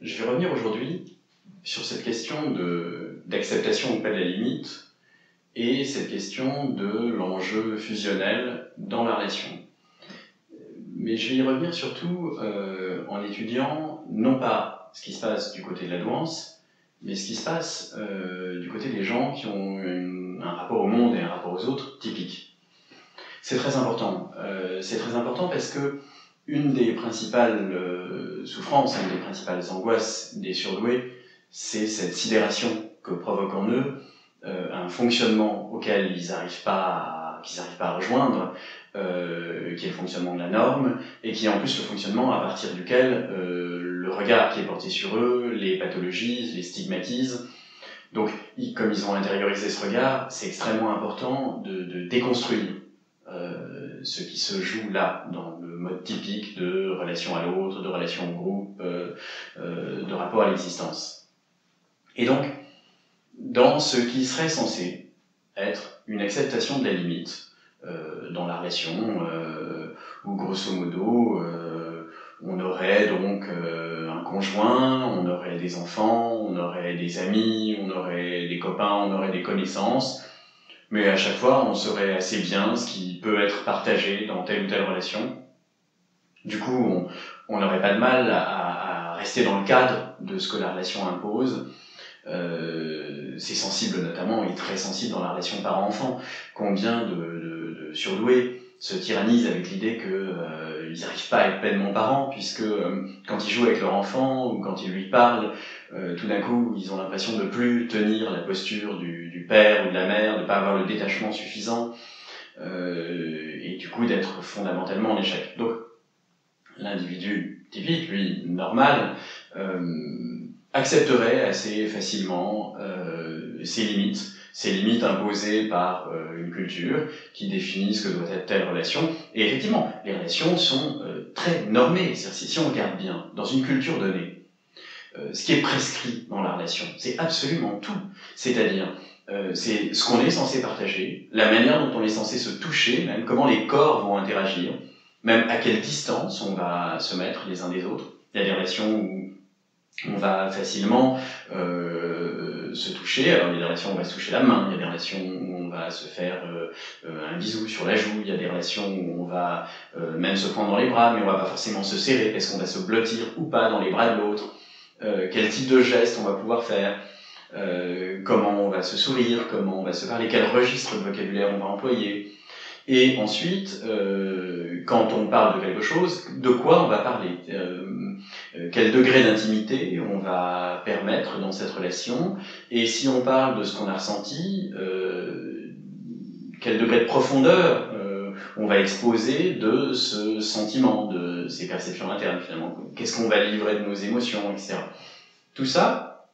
Je vais revenir aujourd'hui sur cette question d'acceptation ou pas de la limite et cette question de l'enjeu fusionnel dans la relation. Mais je vais y revenir surtout en étudiant non pas ce qui se passe du côté de la douance, mais ce qui se passe du côté des gens qui ont un rapport au monde et un rapport aux autres typique. C'est très important. C'est très important parce que une des principales souffrances, une des principales angoisses des surdoués, c'est cette sidération que provoque en eux un fonctionnement auquel ils n'arrivent pas à rejoindre, qui est le fonctionnement de la norme, et qui est en plus le fonctionnement à partir duquel le regard qui est porté sur eux les pathologise, les stigmatise. Donc, comme ils ont intériorisé ce regard, c'est extrêmement important de déconstruire ce qui se joue là, dans le mode typique de relation à l'autre, de relation au groupe, de rapport à l'existence. Et donc, dans ce qui serait censé être une acceptation de la limite dans la relation, où grosso modo, on aurait donc un conjoint, on aurait des enfants, on aurait des amis, on aurait des copains, on aurait des connaissances, mais à chaque fois, on saurait assez bien ce qui peut être partagé dans telle ou telle relation. Du coup, on n'aurait pas de mal à rester dans le cadre de ce que la relation impose. C'est sensible notamment, et très sensible dans la relation parent-enfant. Combien de surdoués se tyrannisent avec l'idée qu'ils n'arrivent pas à être pleinement parents, puisque quand ils jouent avec leur enfant ou quand ils lui parlent, tout d'un coup, ils ont l'impression de plus tenir la posture du père ou de la mère, de ne pas avoir le détachement suffisant, et du coup d'être fondamentalement en échec. Donc, l'individu typique, lui, normal, accepterait assez facilement ses limites imposées par une culture qui définit ce que doit être telle relation. Et effectivement, les relations sont très normées. C'est-à-dire, si on regarde bien, dans une culture donnée, ce qui est prescrit dans la relation, c'est absolument tout. C'est-à-dire, c'est ce qu'on est censé partager, la manière dont on est censé se toucher, même comment les corps vont interagir, même à quelle distance on va se mettre les uns des autres. Il y a des relations où on va facilement se toucher. Alors, il y a des relations où on va se toucher la main, il y a des relations où on va se faire un bisou sur la joue, il y a des relations où on va même se prendre dans les bras, mais on va pas forcément se serrer, parce qu'on va se blottir ou pas dans les bras de l'autre. Quel type de geste on va pouvoir faire, comment on va se sourire, comment on va se parler, quel registre de vocabulaire on va employer. Et ensuite, quand on parle de quelque chose, de quoi on va parler, quel degré d'intimité on va permettre dans cette relation, et si on parle de ce qu'on a ressenti, quel degré de profondeur on va exposer de ce sentiment, de ces perceptions internes finalement, qu'est-ce qu'on va livrer de nos émotions, etc. Tout ça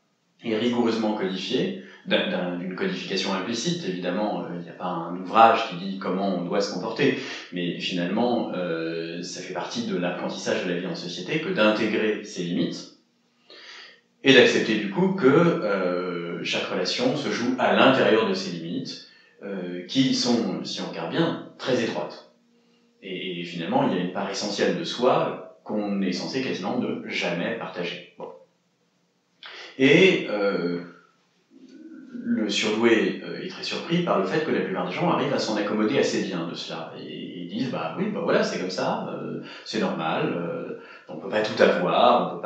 est rigoureusement codifié, d'une codification implicite, évidemment, il n'y a pas un ouvrage qui dit comment on doit se comporter, mais finalement, ça fait partie de l'apprentissage de la vie en société que d'intégrer ses limites, et d'accepter du coup que chaque relation se joue à l'intérieur de ses limites, qui sont, si on regarde bien, très étroites. Et finalement, il y a une part essentielle de soi qu'on est censé quasiment ne jamais partager. Bon. Et le surdoué est très surpris par le fait que la plupart des gens arrivent à s'en accommoder assez bien de cela. Et ils disent, bah oui, bah voilà, c'est comme ça, c'est normal, on peut pas tout avoir,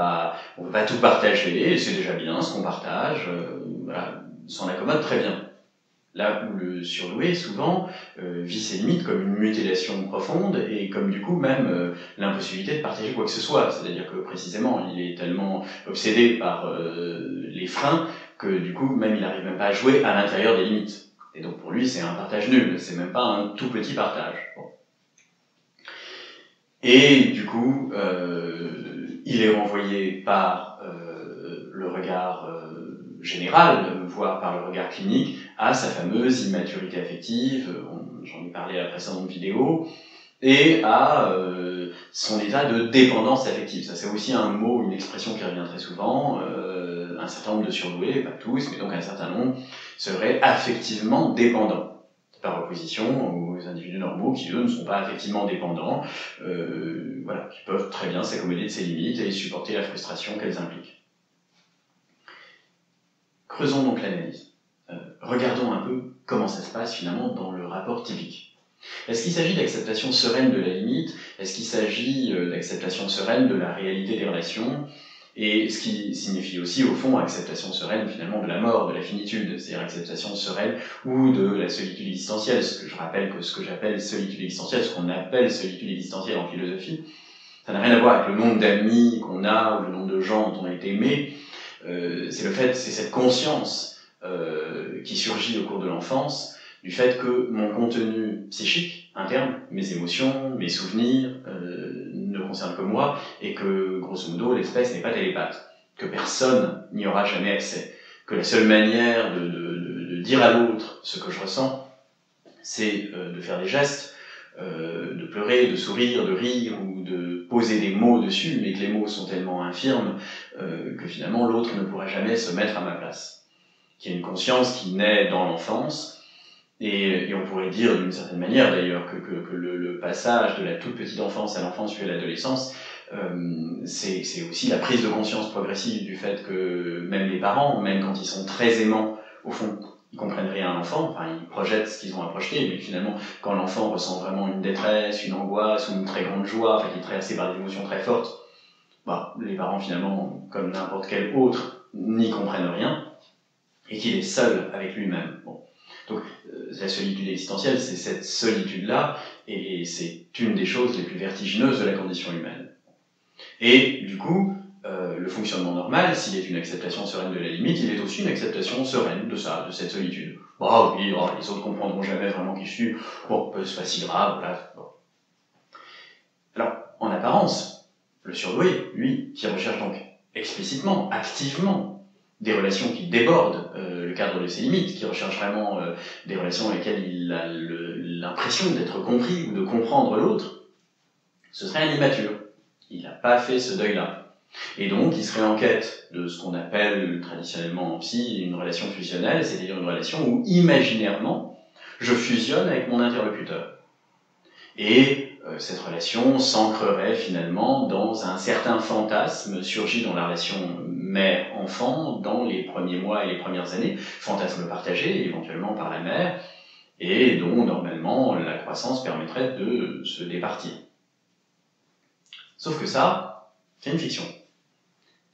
on peut pas tout partager, c'est déjà bien ce qu'on partage, voilà, s'en accommode très bien. Là où le surdoué, souvent, vit ses limites comme une mutilation profonde et comme du coup même l'impossibilité de partager quoi que ce soit. C'est-à-dire que précisément, il est tellement obsédé par les freins que du coup, même il n'arrive même pas à jouer à l'intérieur des limites. Et donc pour lui, c'est un partage nul, c'est même pas un tout petit partage. Bon. Et du coup, il est renvoyé par le regard général, voire par le regard clinique, à sa fameuse immaturité affective, j'en ai parlé à la précédente vidéo, et à son état de dépendance affective. Ça, c'est aussi un mot, une expression qui revient très souvent. Un certain nombre de surdoués, pas tous, mais donc un certain nombre, seraient affectivement dépendants, par opposition aux individus normaux qui, eux, ne sont pas affectivement dépendants, voilà, qui peuvent très bien s'accommoder de ces limites et supporter la frustration qu'elles impliquent. Creusons donc l'analyse. Regardons un peu comment ça se passe finalement dans le rapport typique. Est-ce qu'il s'agit d'acceptation sereine de la limite? Est-ce qu'il s'agit d'acceptation sereine de la réalité des relations? Et ce qui signifie aussi, au fond, acceptation sereine finalement de la mort, de la finitude, c'est-à-dire acceptation sereine ou de la solitude existentielle, ce que je rappelle que ce que j'appelle solitude existentielle, ce qu'on appelle solitude existentielle en philosophie, ça n'a rien à voir avec le nombre d'amis qu'on a ou le nombre de gens dont on a été aimé, c'est cette conscience qui surgit au cours de l'enfance, du fait que mon contenu psychique, interne, mes émotions, mes souvenirs, ne concernent que moi, et que, grosso modo, l'espèce n'est pas télépathe, que personne n'y aura jamais accès, que la seule manière de dire à l'autre ce que je ressens, c'est de faire des gestes, de pleurer, de sourire, de rire, ou de poser des mots dessus, mais que les mots sont tellement infirmes que finalement l'autre ne pourra jamais se mettre à ma place. Qu'il y a une conscience qui naît dans l'enfance, et on pourrait dire d'une certaine manière d'ailleurs que le passage de la toute petite enfance à l'enfance puis à l'adolescence, c'est aussi la prise de conscience progressive du fait que même les parents, même quand ils sont très aimants, au fond, ils comprennent rien à l'enfant, enfin ils projettent ce qu'ils ont à projeter, mais finalement quand l'enfant ressent vraiment une détresse, une angoisse ou une très grande joie, enfin qui est traversé par des émotions très fortes, bah, les parents finalement, comme n'importe quel autre, n'y comprennent rien, et qu'il est seul avec lui-même. Bon. Donc, la solitude existentielle, c'est cette solitude-là, et c'est une des choses les plus vertigineuses de la condition humaine. Et du coup, le fonctionnement normal, s'il est une acceptation sereine de la limite, il est aussi une acceptation sereine de ça, de cette solitude. Bah oui, oh, les autres comprendront jamais vraiment qui je suis, bon, c'est pas si grave, voilà. Bon. Alors, en apparence, le surdoué, lui, qui recherche donc explicitement, activement, des relations qui débordent le cadre de ses limites, qui recherche vraiment des relations dans lesquelles il a l'impression d'être compris ou de comprendre l'autre, ce serait un immature. Il n'a pas fait ce deuil-là. Et donc, il serait en quête de ce qu'on appelle traditionnellement en psy une relation fusionnelle, c'est-à-dire une relation où, imaginairement, je fusionne avec mon interlocuteur. Et cette relation s'ancrerait finalement dans un certain fantasme surgi dans la relation mère-enfant dans les premiers mois et les premières années, fantasme partagé éventuellement par la mère, et dont normalement la croissance permettrait de se départir. Sauf que ça, c'est une fiction.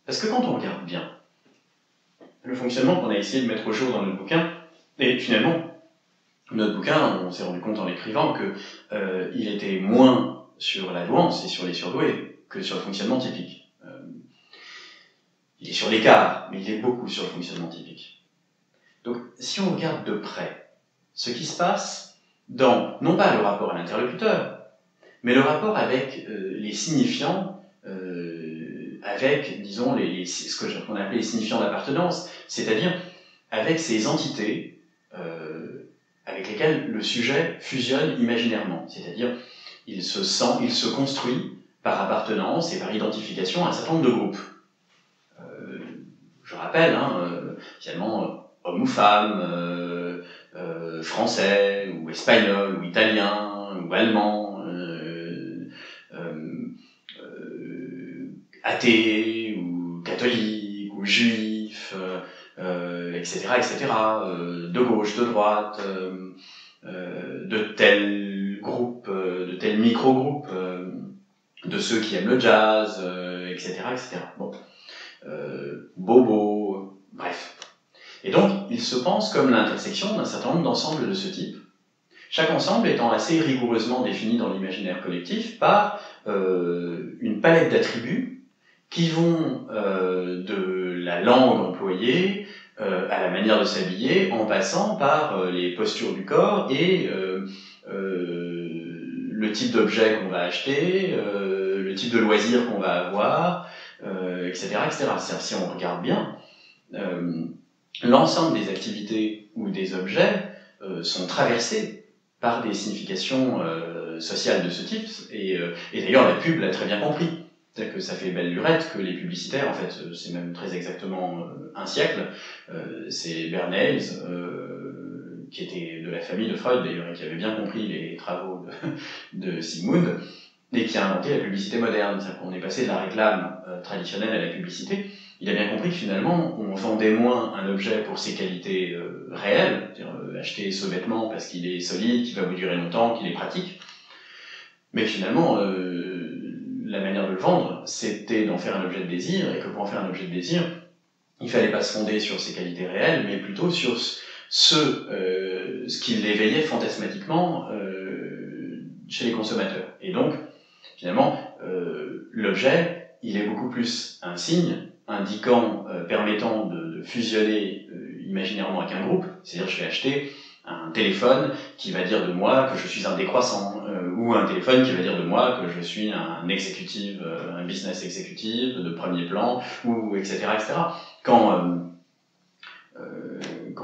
Parce que quand on regarde bien le fonctionnement qu'on a essayé de mettre au jour dans notre bouquin, et finalement, notre bouquin, on s'est rendu compte en l'écrivant qu'il était moins sur la douance et sur les surdoués que sur le fonctionnement typique. Il est sur l'écart, mais il est beaucoup sur le fonctionnement typique. Donc, si on regarde de près ce qui se passe dans, non pas le rapport à l'interlocuteur, mais le rapport avec les signifiants, avec, disons, ce qu'on appelait les signifiants d'appartenance, c'est-à-dire avec ces entités avec lesquels le sujet fusionne imaginairement, c'est-à-dire il se construit par appartenance et par identification à un certain nombre de groupes. Je rappelle, finalement, homme ou femme, français, ou espagnol, ou italien, ou allemand, athée, ou catholique, ou juif, etc., de gauche, de droite, de tel groupe, de tel micro-groupe, de ceux qui aiment le jazz, etc., etc. Bon. Bobo, bref. Et donc, il se pense comme l'intersection d'un certain nombre d'ensembles de ce type, chaque ensemble étant assez rigoureusement défini dans l'imaginaire collectif par une palette d'attributs qui vont de la langue employée à la manière de s'habiller, en passant par les postures du corps et le type d'objet qu'on va acheter, le type de loisir qu'on va avoir, etc., etc. C'est-à-dire, si on regarde bien, l'ensemble des activités ou des objets sont traversés par des significations sociales de ce type, et d'ailleurs la pub l'a très bien compris. C'est-à-dire que ça fait belle lurette que les publicitaires, en fait, c'est même très exactement un siècle, c'est Bernays, qui était de la famille de Freud d'ailleurs, et qui avait bien compris les travaux de Sigmund, et qui a inventé la publicité moderne. C'est-à-dire qu'on est passé de la réclame traditionnelle à la publicité, il a bien compris que finalement, on vendait moins un objet pour ses qualités réelles, c'est-à-dire acheter ce vêtement parce qu'il est solide, qu'il va vous durer longtemps, qu'il est pratique, mais finalement, la manière de le vendre, c'était d'en faire un objet de désir, et que pour en faire un objet de désir, il fallait pas se fonder sur ses qualités réelles, mais plutôt sur ce qui l'éveillait fantasmatiquement chez les consommateurs. Et donc, finalement, l'objet, il est beaucoup plus un signe indiquant, permettant de fusionner imaginairement avec un groupe, c'est-à-dire je vais acheter un téléphone qui va dire de moi que je suis un décroissant, ou un téléphone qui va dire de moi que je suis un exécutif, un business exécutif de premier plan, ou etc. etc. Quand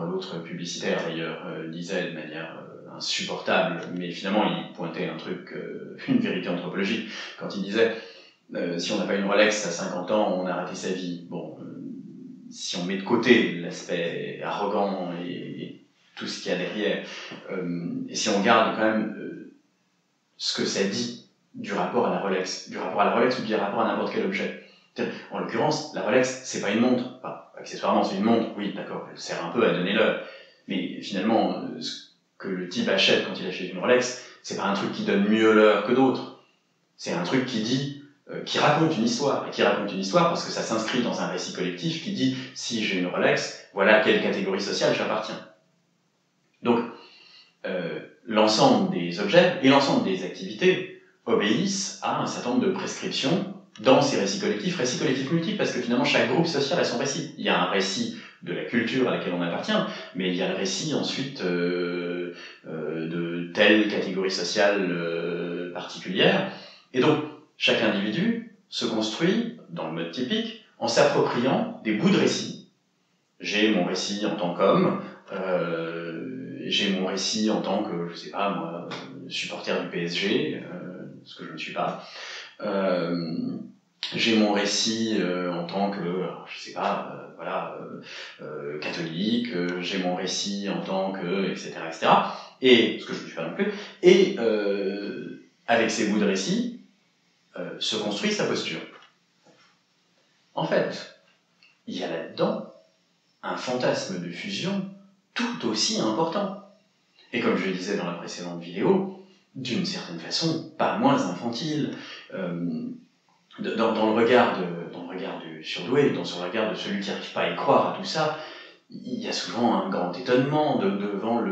l'autre publicitaire d'ailleurs disait de manière insupportable, mais finalement il pointait un truc, une vérité anthropologique, quand il disait si on n'a pas une Rolex à 50 ans, on a raté sa vie. Bon, si on met de côté l'aspect arrogant et tout ce qu'il y a derrière, et si on garde quand même ce que ça dit du rapport à la Rolex ou du rapport à n'importe quel objet. En l'occurrence, la Rolex, c'est pas une montre. Enfin, accessoirement, c'est une montre, oui, d'accord, elle sert un peu à donner l'heure. Mais finalement, ce que le type achète quand il achète une Rolex, c'est pas un truc qui donne mieux l'heure que d'autres. C'est un truc qui dit, qui raconte une histoire. Et qui raconte une histoire parce que ça s'inscrit dans un récit collectif qui dit, si j'ai une Rolex, voilà à quelle catégorie sociale j'appartiens. Donc, l'ensemble des objets et l'ensemble des activités obéissent à un certain nombre de prescriptions dans ces récits collectifs multiples, parce que finalement chaque groupe social a son récit. Il y a un récit de la culture à laquelle on appartient, mais il y a le récit ensuite de telle catégorie sociale particulière. Et donc, chaque individu se construit, dans le mode typique, en s'appropriant des bouts de récit. J'ai mon récit en tant qu'homme, j'ai mon récit en tant que, je sais pas moi, supporter du PSG, ce que je ne suis pas. J'ai mon récit en tant que, je sais pas, catholique, j'ai mon récit en tant que, etc., etc., et, ce que je ne suis pas non plus, et avec ces bouts de récit, se construit sa posture. En fait, il y a là-dedans un fantasme de fusion tout aussi important. Et comme je le disais dans la précédente vidéo, d'une certaine façon, pas moins infantile. Dans le regard du surdoué, sur le regard de celui qui n'arrive pas à y croire à tout ça, il y a souvent un grand étonnement devant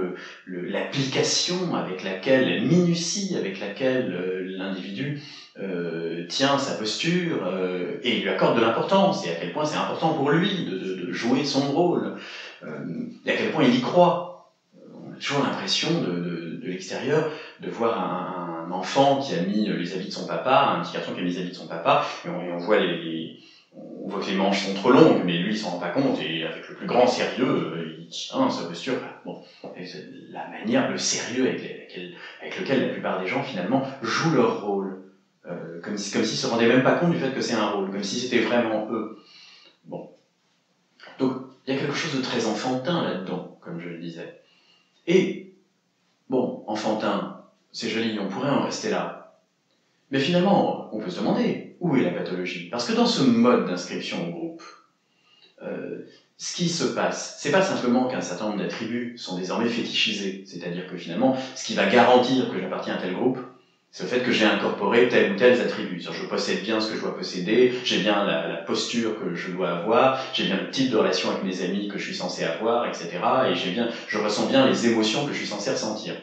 l'application avec laquelle, la minutie avec laquelle l'individu tient sa posture et lui accorde de l'importance, et à quel point c'est important pour lui de jouer son rôle, et à quel point il y croit. On a toujours l'impression de l'extérieur de voir un enfant qui a mis les habits de son papa, un petit garçon qui a mis les habits de son papa, et on voit on voit que les manches sont trop longues, mais lui il s'en rend pas compte, et avec le plus grand sérieux, il tient sa posture. Bon, la manière, le sérieux avec lequel la plupart des gens finalement jouent leur rôle, comme s'ils se rendaient même pas compte du fait que c'est un rôle, comme si c'était vraiment eux. Bon, donc il y a quelque chose de très enfantin là-dedans, comme je le disais. Et bon, enfantin, c'est joli, on pourrait en rester là. Mais finalement, on peut se demander, où est la pathologie? Parce que dans ce mode d'inscription au groupe, ce qui se passe, c'est pas simplement qu'un certain nombre d'attributs sont désormais fétichisés, c'est-à-dire que finalement, ce qui va garantir que j'appartiens à tel groupe, c'est le fait que j'ai incorporé tel ou tel attribut. Je possède bien ce que je dois posséder, j'ai bien la posture que je dois avoir, j'ai bien le type de relation avec mes amis que je suis censé avoir, etc. Et je ressens bien les émotions que je suis censé ressentir.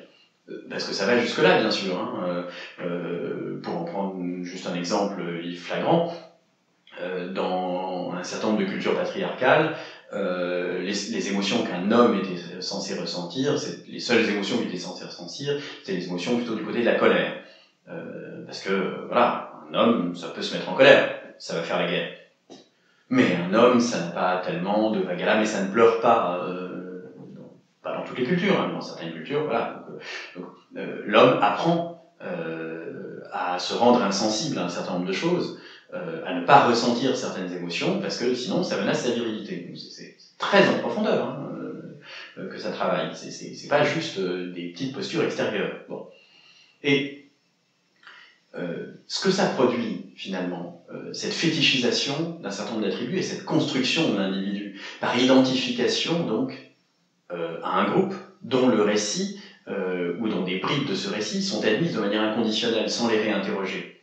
Parce que ça va jusque-là, bien sûr. Pour en prendre juste un exemple flagrant, dans un certain nombre de cultures patriarcales, les émotions qu'un homme était censé ressentir, les seules émotions qu'il était censé ressentir, c'était les émotions plutôt du côté de la colère. Parce que, voilà, un homme, ça peut se mettre en colère, ça va faire la guerre. Mais un homme, ça n'a pas tellement de vague à l'âme, et ça ne pleure pas, pas dans toutes les cultures, mais dans certaines cultures, voilà. Donc, l'homme apprend à se rendre insensible à un certain nombre de choses, à ne pas ressentir certaines émotions, parce que sinon ça menace sa virilité. C'est très en profondeur que ça travaille, c'est pas juste des petites postures extérieures. Bon. Et ce que ça produit finalement, cette fétichisation d'un certain nombre d'attributs et cette construction de l'individu, par identification donc à un groupe dont le récit, ou dont des bribes de ce récit sont admises de manière inconditionnelle, sans les réinterroger.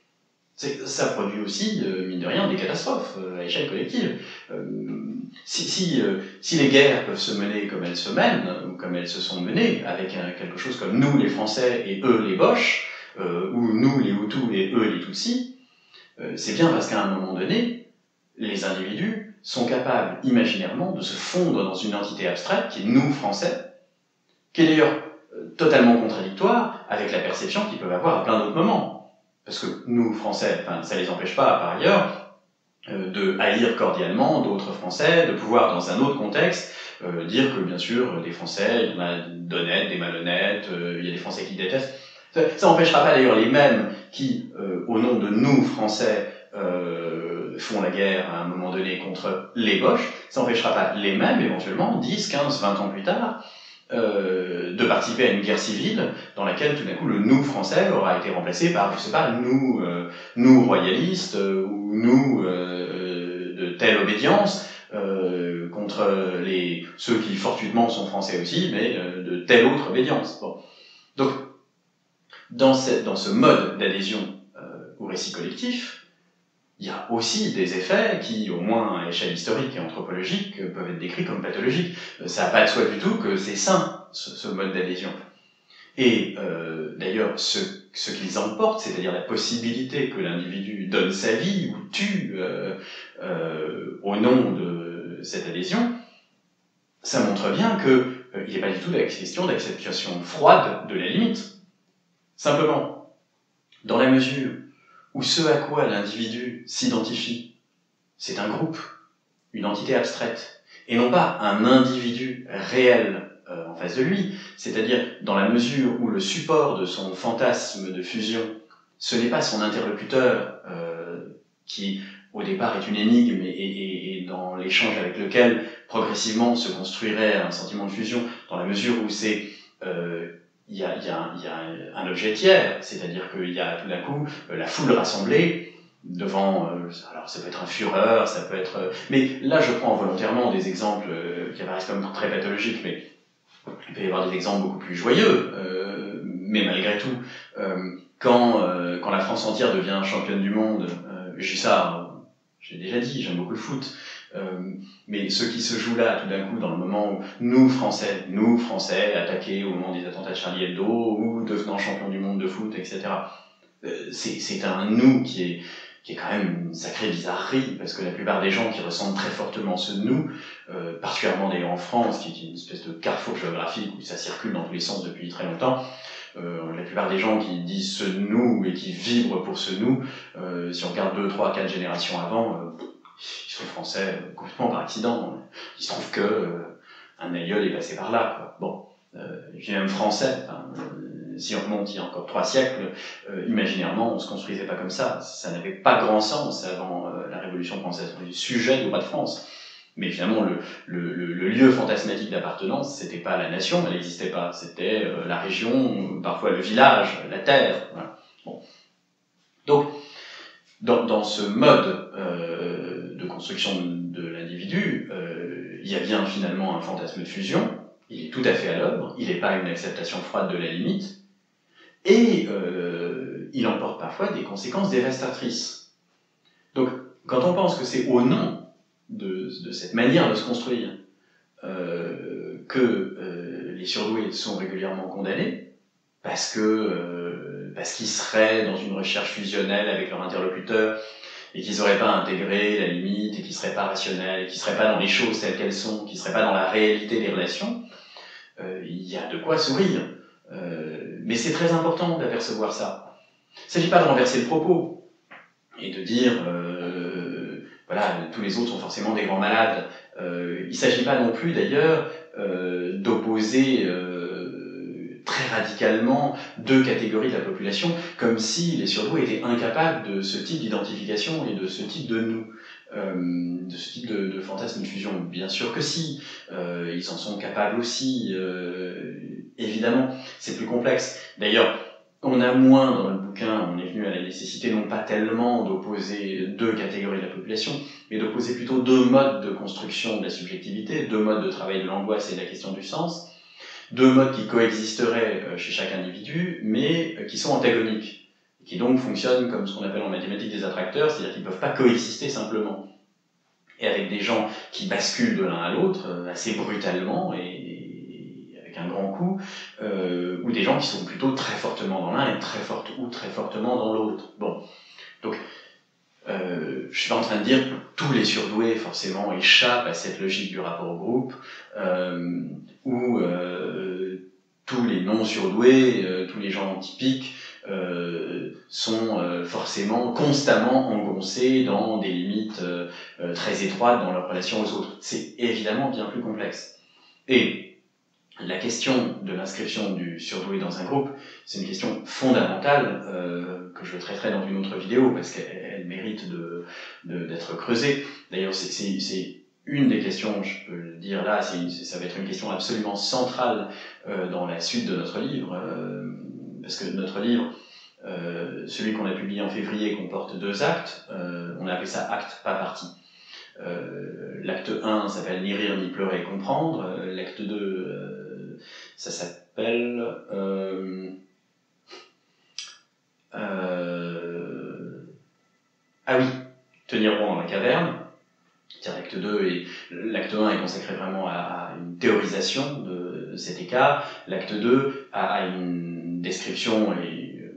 Ça produit aussi, mine de rien, des catastrophes à échelle collective. Si les guerres peuvent se mener comme elles se mènent, ou comme elles se sont menées, avec quelque chose comme nous les Français et eux les Boches, ou nous les Hutus et eux les Tutsis, c'est bien parce qu'à un moment donné, les individus sont capables imaginairement de se fondre dans une entité abstraite qui est nous Français, qui est d'ailleurs totalement contradictoire avec la perception qu'ils peuvent avoir à plein d'autres moments. Parce que nous, Français, ça les empêche pas, par ailleurs, de haïr cordialement d'autres Français, de pouvoir, dans un autre contexte, dire que, bien sûr, des Français, il y en a d'honnêtes, des malhonnêtes, il y a des Français qui détestent. Ça n'empêchera pas d'ailleurs les mêmes qui, au nom de nous, Français, font la guerre à un moment donné contre les Boches, ça n'empêchera pas les mêmes, éventuellement, 10, 15, 20 ans plus tard, de participer à une guerre civile dans laquelle tout d'un coup le nous français aura été remplacé par, je sais pas, nous royalistes ou nous de telle obédience contre ceux qui fortuitement sont français aussi, mais de telle autre obédience. Bon. Donc, dans ce mode d'adhésion au récit collectif, il y a aussi des effets qui, au moins à échelle historique et anthropologique, peuvent être décrits comme pathologiques. Ça n'a pas de soi du tout que c'est sain, ce mode d'adhésion. Et d'ailleurs, ce qu'ils emportent, c'est-à-dire la possibilité que l'individu donne sa vie ou tue au nom de cette adhésion, ça montre bien qu'il n'est pas du tout la question d'acceptation froide de la limite. Simplement, dans la mesure où ce à quoi l'individu s'identifie, c'est un groupe, une entité abstraite, et non pas un individu réel en face de lui, c'est-à-dire dans la mesure où le support de son fantasme de fusion, ce n'est pas son interlocuteur qui, au départ, est une énigme et dans l'échange avec lequel, progressivement, se construirait un sentiment de fusion, dans la mesure où c'est il y a un objet tiers, c'est-à-dire qu'il y a tout d'un coup la foule rassemblée devant, alors ça peut être un fureur, ça peut être... mais là je prends volontairement des exemples qui apparaissent comme très pathologiques, mais il peut y avoir des exemples beaucoup plus joyeux, mais malgré tout, quand la France entière devient championne du monde, j'ai ça, j'ai déjà dit, j'aime beaucoup le foot, mais ce qui se joue là, tout d'un coup, dans le moment où nous, Français, attaqués au moment des attentats de Charlie Hebdo, ou devenant champion du monde de foot, etc., c'est un nous qui est quand même une sacrée bizarrerie, parce que la plupart des gens qui ressentent très fortement ce nous, particulièrement d'ailleurs en France, qui est une espèce de carrefour géographique où ça circule dans tous les sens depuis très longtemps, la plupart des gens qui disent ce nous et qui vibrent pour ce nous, si on regarde 2, 3, 4 générations avant, ils sont français complètement par accident. Il se trouve que un aïeul est passé par là, quoi. Bon, j'ai même français. Si on remonte il y a encore 3 siècles, imaginairement, on se construisait pas comme ça. Ça n'avait pas grand sens avant la Révolution française. On est sujet du roi de France. Mais finalement, le lieu fantasmatique d'appartenance, c'était pas la nation, elle n'existait pas. C'était la région, parfois le village, la terre. Voilà. Bon. Donc, dans ce mode de construction de l'individu, il y a bien finalement un fantasme de fusion, il est tout à fait à l'œuvre, il n'est pas une acceptation froide de la limite, et il emporte parfois des conséquences dévastatrices. Donc, quand on pense que c'est au nom de cette manière de se construire que les surdoués sont régulièrement condamnés, parce qu'ils seraient dans une recherche fusionnelle avec leur interlocuteur, et qu'ils n'auraient pas intégré la limite, et qu'ils ne seraient pas rationnels, et qu'ils ne seraient pas dans les choses telles qu'elles sont, qu'ils ne seraient pas dans la réalité des relations, il y a de quoi sourire. Mais c'est très important d'apercevoir ça. Il ne s'agit pas de renverser le propos, et de dire, voilà, tous les autres sont forcément des grands malades. Il ne s'agit pas non plus, d'ailleurs, d'opposer très radicalement 2 catégories de la population, comme si les surdoués étaient incapables de ce type d'identification et de ce type de nous, de ce type de fantasme de fusion. Bien sûr que si, ils en sont capables aussi, évidemment, c'est plus complexe. D'ailleurs, on a moins dans le bouquin, on est venu à la nécessité non pas tellement d'opposer deux catégories de la population, mais d'opposer plutôt deux modes de construction de la subjectivité, deux modes de travail de l'angoisse et de la question du sens, deux modes qui coexisteraient chez chaque individu, mais qui sont antagoniques, qui donc fonctionnent comme ce qu'on appelle en mathématiques des attracteurs, c'est-à-dire qu'ils ne peuvent pas coexister simplement. Et avec des gens qui basculent de l'un à l'autre assez brutalement et avec un grand coup, ou des gens qui sont plutôt très fortement dans l'un et très fortement dans l'autre. Bon, donc je suis pas en train de dire que tous les surdoués forcément échappent à cette logique du rapport au groupe, ou tous les non-surdoués, tous les gens typiques sont forcément constamment engoncés dans des limites très étroites dans leur relation aux autres. C'est évidemment bien plus complexe. Et la question de l'inscription du surdoué dans un groupe, c'est une question fondamentale que je traiterai dans une autre vidéo parce qu'elle mérite d'être creusée. D'ailleurs, c'est une des questions, je peux le dire là, ça va être une question absolument centrale dans la suite de notre livre, parce que notre livre, celui qu'on a publié en février, comporte 2 actes. On a appelé ça acte, pas partie. L'acte 1 s'appelle Ni rire, ni pleurer et comprendre. L'acte 2, ça s'appelle ah oui, Tenir bon dans la caverne. L'acte 2 et l'acte 1 est consacré vraiment à une théorisation de cet écart. L'acte 2 a une description et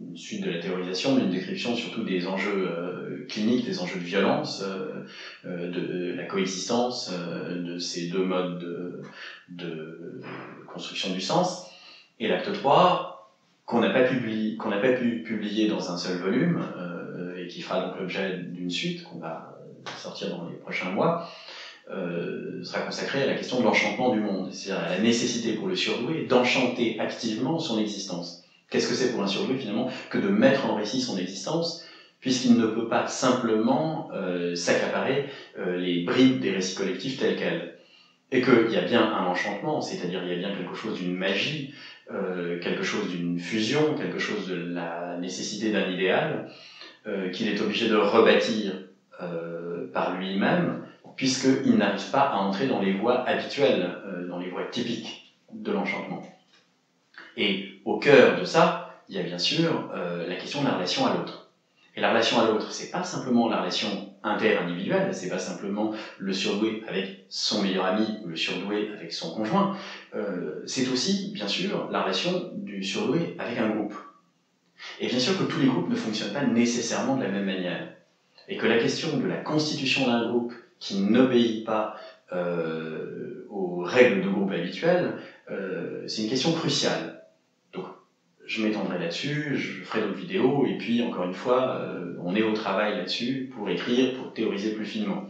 une suite de la théorisation, mais une description surtout des enjeux cliniques, des enjeux de violence, de la coexistence de ces deux modes de construction du sens. Et l'acte 3, qu'on n'a pas pu publier dans un seul volume, et qui fera donc l'objet d'une suite qu'on va sortir dans les prochains mois, sera consacré à la question de l'enchantement du monde, c'est-à-dire à la nécessité pour le surdoué d'enchanter activement son existence. Qu'est-ce que c'est pour un surdoué finalement que de mettre en récit son existence, puisqu'il ne peut pas simplement s'accaparer les bribes des récits collectifs tels quels. Et qu'il y a bien un enchantement, c'est-à-dire il y a bien quelque chose d'une magie, quelque chose d'une fusion, quelque chose de la nécessité d'un idéal, qu'il est obligé de rebâtir par lui-même, puisqu'il n'arrive pas à entrer dans les voies habituelles, dans les voies typiques de l'enchantement. Et au cœur de ça, il y a bien sûr la question de la relation à l'autre. Et la relation à l'autre, c'est pas simplement la relation inter-individuelle, c'est pas simplement le surdoué avec son meilleur ami ou le surdoué avec son conjoint, c'est aussi, bien sûr, la relation du surdoué avec un groupe. Et bien sûr que tous les groupes ne fonctionnent pas nécessairement de la même manière. Et que la question de la constitution d'un groupe qui n'obéit pas aux règles de groupe habituelles, c'est une question cruciale. Donc, je m'étendrai là-dessus, je ferai d'autres vidéos, et puis, encore une fois, on est au travail là-dessus pour écrire, pour théoriser plus finement.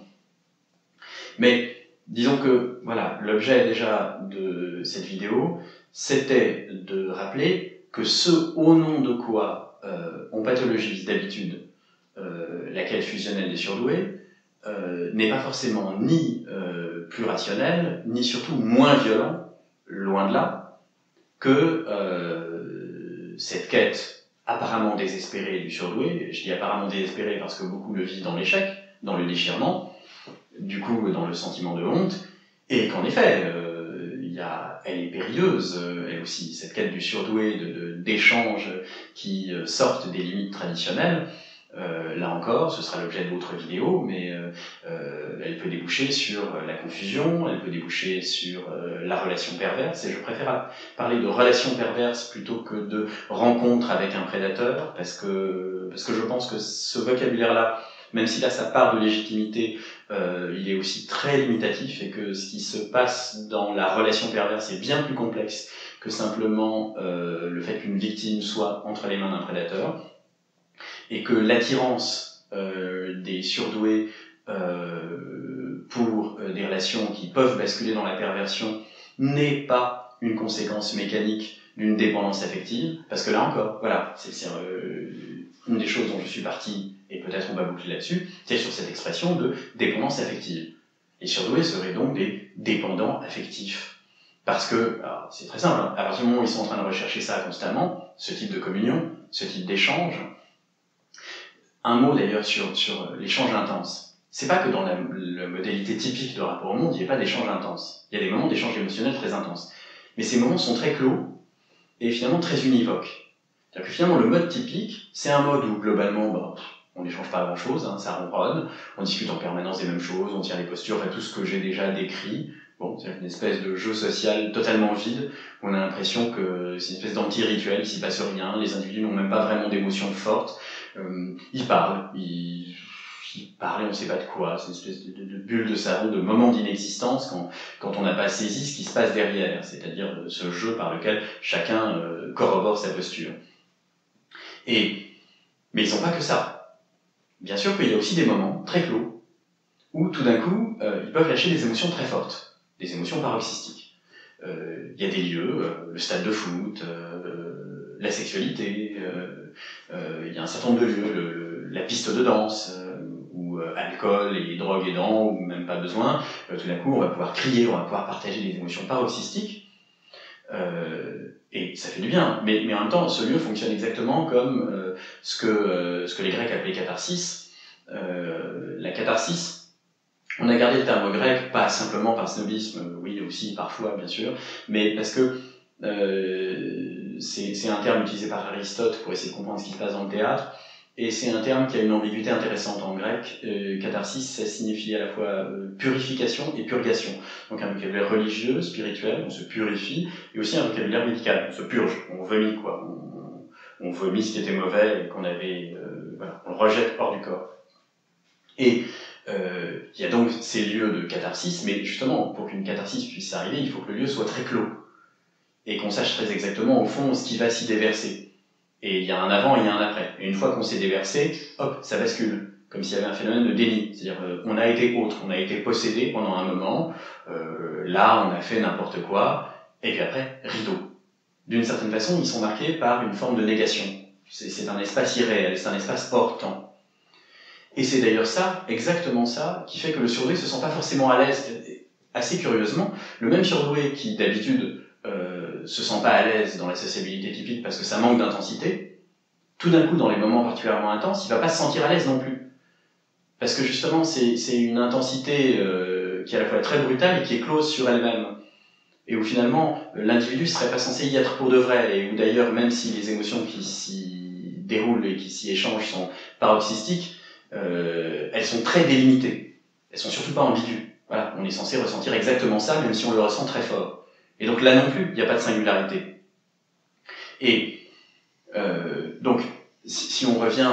Mais, disons que, voilà, l'objet déjà de cette vidéo, c'était de rappeler que ce au nom de quoi on pathologise d'habitude la quête fusionnelle des surdoués n'est pas forcément ni plus rationnel, ni surtout moins violent, loin de là, que cette quête apparemment désespérée du surdoué. Je dis apparemment désespérée parce que beaucoup le vivent dans l'échec, dans le déchirement, du coup dans le sentiment de honte, et qu'en effet, elle est périlleuse, elle aussi, cette quête du surdoué, d'échanges qui sortent des limites traditionnelles. Là encore, ce sera l'objet d'autres vidéos, mais elle peut déboucher sur la confusion, elle peut déboucher sur la relation perverse, et je préfère parler de relation perverse plutôt que de rencontre avec un prédateur, parce que je pense que ce vocabulaire-là, même si là ça part de légitimité, il est aussi très limitatif, et que ce qui se passe dans la relation perverse est bien plus complexe que simplement le fait qu'une victime soit entre les mains d'un prédateur, et que l'attirance des surdoués pour des relations qui peuvent basculer dans la perversion n'est pas une conséquence mécanique d'une dépendance affective, parce que là encore, voilà, c'est une des choses dont je suis parti, et peut-être on va boucler là-dessus, c'est sur cette expression de dépendance affective. Les surdoués seraient donc des dépendants affectifs. Parce que, c'est très simple, hein, à partir du moment où ils sont en train de rechercher ça constamment, ce type de communion, ce type d'échange, un mot d'ailleurs sur l'échange intense. C'est pas que dans la modalité typique de rapport au monde, il n'y a pas d'échange intense. Il y a des moments d'échange émotionnel très intenses. Mais ces moments sont très clos et finalement très univoques. C'est-à-dire que finalement le mode typique, c'est un mode où globalement, on n'échange pas grand-chose, hein, ça ronronne, on discute en permanence des mêmes choses, on tient les postures, tout ce que j'ai déjà décrit. Bon, c'est une espèce de jeu social totalement vide, où on a l'impression que c'est une espèce d'anti-rituel, il ne s'y passe rien, les individus n'ont même pas vraiment d'émotions fortes, ils parlent et on ne sait pas de quoi, c'est une espèce de bulle de savon, de moment d'inexistence quand on n'a pas saisi ce qui se passe derrière, c'est-à-dire ce jeu par lequel chacun corrobore sa posture. Mais ils n'ont pas que ça. Bien sûr qu'il y a aussi des moments très clos, où tout d'un coup, ils peuvent lâcher des émotions très fortes, des émotions paroxystiques. Il y a des lieux, le stade de foot, la sexualité, il y a un certain nombre de lieux, la piste de danse, où alcool et drogue aidant, ou même pas besoin, tout d'un coup on va pouvoir crier, on va pouvoir partager des émotions paroxystiques, et ça fait du bien, mais en même temps ce lieu fonctionne exactement comme ce que les Grecs appelaient catharsis. La catharsis, on a gardé le terme grec, pas simplement par snobisme, oui aussi parfois bien sûr, mais parce que c'est un terme utilisé par Aristote pour essayer de comprendre ce qui se passe dans le théâtre, et c'est un terme qui a une ambiguïté intéressante en grec. Catharsis, ça signifie à la fois purification et purgation. Donc un vocabulaire religieux, spirituel, on se purifie, et aussi un vocabulaire médical, on se purge, on vomit quoi, on vomit ce qui était mauvais et qu'on avait, on le rejette hors du corps. Et il y a donc ces lieux de catharsis, mais justement, pour qu'une catharsis puisse arriver, il faut que le lieu soit très clos, et qu'on sache très exactement, au fond, ce qui va s'y déverser. Et il y a un avant et il y a un après. Et une fois qu'on s'est déversé, hop, ça bascule, comme s'il y avait un phénomène de déni. C'est-à-dire, on a été autre, on a été possédé pendant un moment, là, on a fait n'importe quoi, et puis après, rideau. D'une certaine façon, ils sont marqués par une forme de négation. C'est un espace irréel, c'est un espace hors temps. Et c'est d'ailleurs ça, exactement ça, qui fait que le surdoué se sent pas forcément à l'aise. Assez curieusement, le même surdoué qui, d'habitude, se sent pas à l'aise dans la sociabilité typique parce que ça manque d'intensité, tout d'un coup, dans les moments particulièrement intenses, il va pas se sentir à l'aise non plus. Parce que justement, c'est une intensité qui est à la fois très brutale et qui est close sur elle-même. Et où finalement, l'individu serait pas censé y être pour de vrai, et où d'ailleurs, même si les émotions qui s'y déroulent et qui s'y échangent sont paroxystiques, elles sont très délimitées. Elles sont surtout pas ambiguës. Voilà, on est censé ressentir exactement ça, même si on le ressent très fort. Et donc là non plus, il n'y a pas de singularité. Et donc, si on revient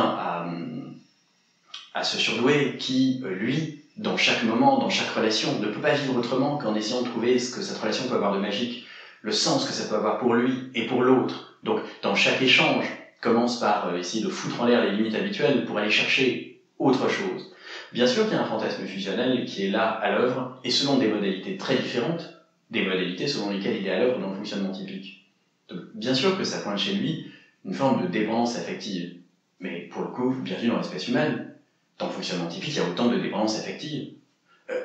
à ce surdoué qui, lui, dans chaque moment, dans chaque relation, ne peut pas vivre autrement qu'en essayant de trouver ce que cette relation peut avoir de magique, le sens que ça peut avoir pour lui et pour l'autre. Donc, dans chaque échange, commence par essayer de foutre en l'air les limites habituelles pour aller chercher autre chose. Bien sûr qu'il y a un fantasme fusionnel qui est là à l'œuvre, et selon des modalités très différentes, des modalités selon lesquelles il est à l'œuvre dans le fonctionnement typique. Donc, bien sûr que ça pointe chez lui une forme de dépendance affective. Mais pour le coup, bienvenue dans l'espèce humaine. Dans le fonctionnement typique, il y a autant de dépendance affective.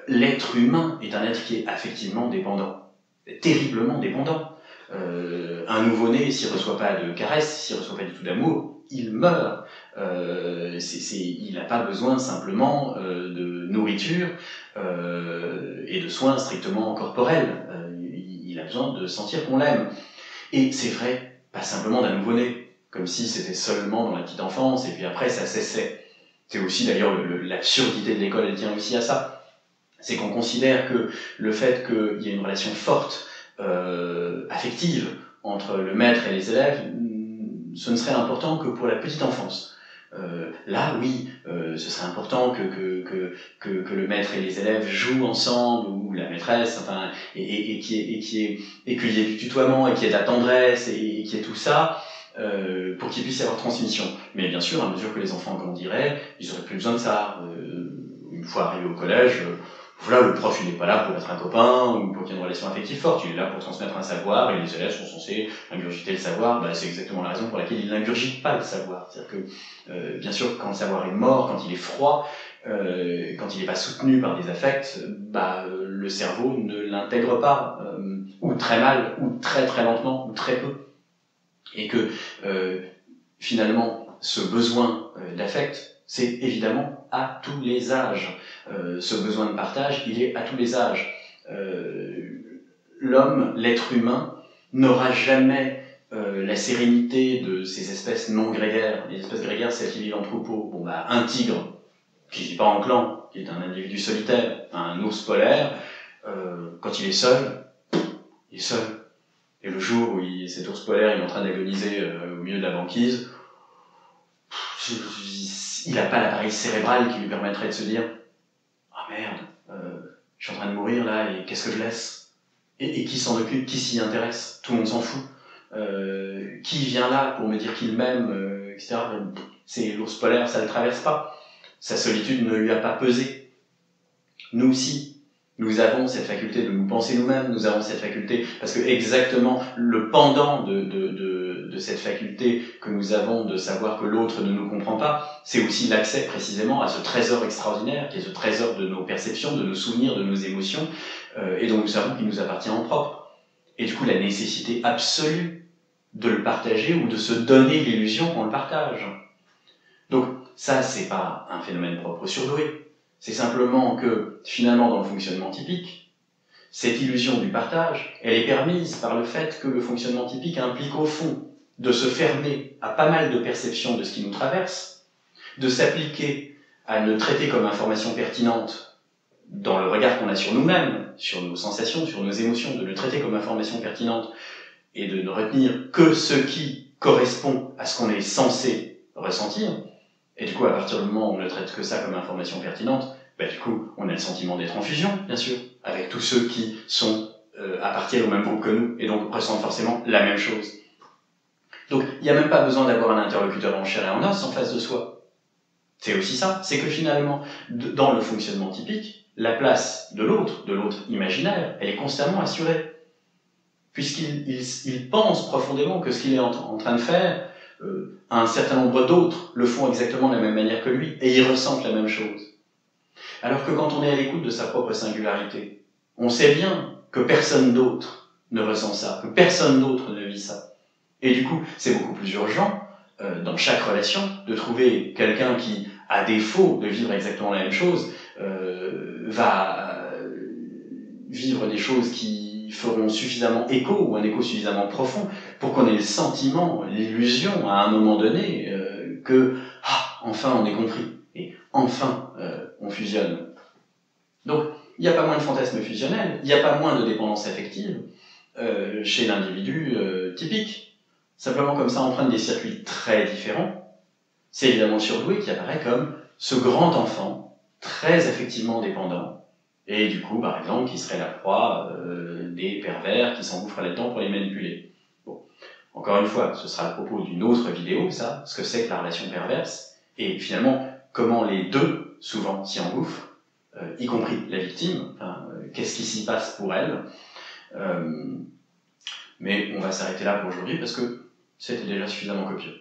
L'être humain est un être qui est affectivement dépendant. Terriblement dépendant. Un nouveau-né, s'il ne reçoit pas de caresses, s'il ne reçoit pas du tout d'amour, il meurt. Il n'a pas besoin simplement de nourriture et de soins strictement corporels. Il a besoin de sentir qu'on l'aime. Et c'est vrai, pas simplement d'un nouveau-né, comme si c'était seulement dans la petite enfance, et puis après ça cessait. C'est aussi d'ailleurs l'absurdité de l'école, elle tient aussi à ça. C'est qu'on considère que le fait qu'il y ait une relation forte, affective, entre le maître et les élèves, ce ne serait important que pour la petite enfance. Là, oui, ce serait important que le maître et les élèves jouent ensemble, ou la maîtresse, enfin, et qu'il y ait du tutoiement, et qu'il y ait de la tendresse, et qu'il y ait tout ça, pour qu'il puisse y avoir transmission. Mais bien sûr, à mesure que les enfants grandiraient, ils n'auraient plus besoin de ça. Une fois arrivés au collège, Voilà, le prof, il n'est pas là pour être un copain ou pour qu'il y ait une relation affective forte, il est là pour transmettre un savoir et les élèves sont censés ingurgiter le savoir. C'est exactement la raison pour laquelle ils n'ingurgitent pas le savoir. C'est-à-dire que, bien sûr, quand le savoir est mort, quand il est froid, quand il n'est pas soutenu par des affects, le cerveau ne l'intègre pas, ou très mal, ou très très lentement, ou très peu. Et que finalement, ce besoin d'affect, c'est évidemment à tous les âges. Ce besoin de partage, il est à tous les âges. L'homme, l'être humain, n'aura jamais la sérénité de ces espèces non grégaires. Les espèces grégaires, c'est celles qui vivent en troupeau. Un tigre, qui ne vit pas en clan, qui est un individu solitaire, un ours polaire, quand il est seul, il est seul. Et le jour où cet ours polaire est en train d'agoniser au milieu de la banquise, il n'a pas l'appareil cérébral qui lui permettrait de se dire « Ah merde, je suis en train de mourir là, et qu'est-ce que je laisse ?» Et qui s'en occupe, qui s'y intéresse? Tout le monde s'en fout. Qui vient là pour me dire qu'il m'aime, etc. C'est l'ours polaire, ça ne le traverse pas. Sa solitude ne lui a pas pesé. Nous aussi, nous avons cette faculté de nous penser nous-mêmes, nous avons cette faculté, parce que exactement le pendant de cette faculté que nous avons de savoir que l'autre ne nous comprend pas, c'est aussi l'accès précisément à ce trésor extraordinaire, qui est ce trésor de nos perceptions, de nos souvenirs, de nos émotions, et dont nous savons qu'il nous appartient en propre. Et du coup, la nécessité absolue de le partager ou de se donner l'illusion qu'on le partage. Donc, ça, c'est pas un phénomène propre au surdoué. C'est simplement que, finalement, dans le fonctionnement typique, cette illusion du partage, elle est permise par le fait que le fonctionnement typique implique au fond de se fermer à pas mal de perceptions de ce qui nous traverse, de s'appliquer à ne traiter comme information pertinente dans le regard qu'on a sur nous-mêmes, sur nos sensations, sur nos émotions, de le traiter comme information pertinente et de ne retenir que ce qui correspond à ce qu'on est censé ressentir. Et du coup, à partir du moment où on ne traite que ça comme information pertinente, du coup, on a le sentiment d'être en fusion, bien sûr, avec tous ceux qui appartiennent au même groupe que nous, et donc ressentent forcément la même chose. Donc, il n'y a même pas besoin d'avoir un interlocuteur en chair et en os en face de soi. C'est aussi ça, c'est que finalement, dans le fonctionnement typique, la place de l'autre imaginaire, elle est constamment assurée. Puisqu'il pense profondément que ce qu'il est en train de faire, un certain nombre d'autres le font exactement de la même manière que lui, et ils ressentent la même chose. Alors que quand on est à l'écoute de sa propre singularité, on sait bien que personne d'autre ne ressent ça, que personne d'autre ne vit ça. Et du coup, c'est beaucoup plus urgent, dans chaque relation, de trouver quelqu'un qui, à défaut de vivre exactement la même chose, va vivre des choses qui feront suffisamment écho, ou un écho suffisamment profond, pour qu'on ait le sentiment, l'illusion, à un moment donné, que enfin on est compris, et enfin on fusionne. Donc, il n'y a pas moins de fantasme fusionnel, il n'y a pas moins de dépendance affective chez l'individu typique. Simplement, comme ça, emprunte des circuits très différents. C'est évidemment le surdoué qui apparaît comme ce grand enfant, très affectivement dépendant, et du coup, par exemple, qui serait la proie des pervers qui s'engouffrent là-dedans pour les manipuler. Bon, encore une fois, ce sera le propos d'une autre vidéo, ça, ce que c'est que la relation perverse, et finalement, comment les deux, souvent, s'y engouffrent, y compris la victime, qu'est-ce qui s'y passe pour elle. Mais on va s'arrêter là pour aujourd'hui, parce que c'était déjà suffisamment copieux.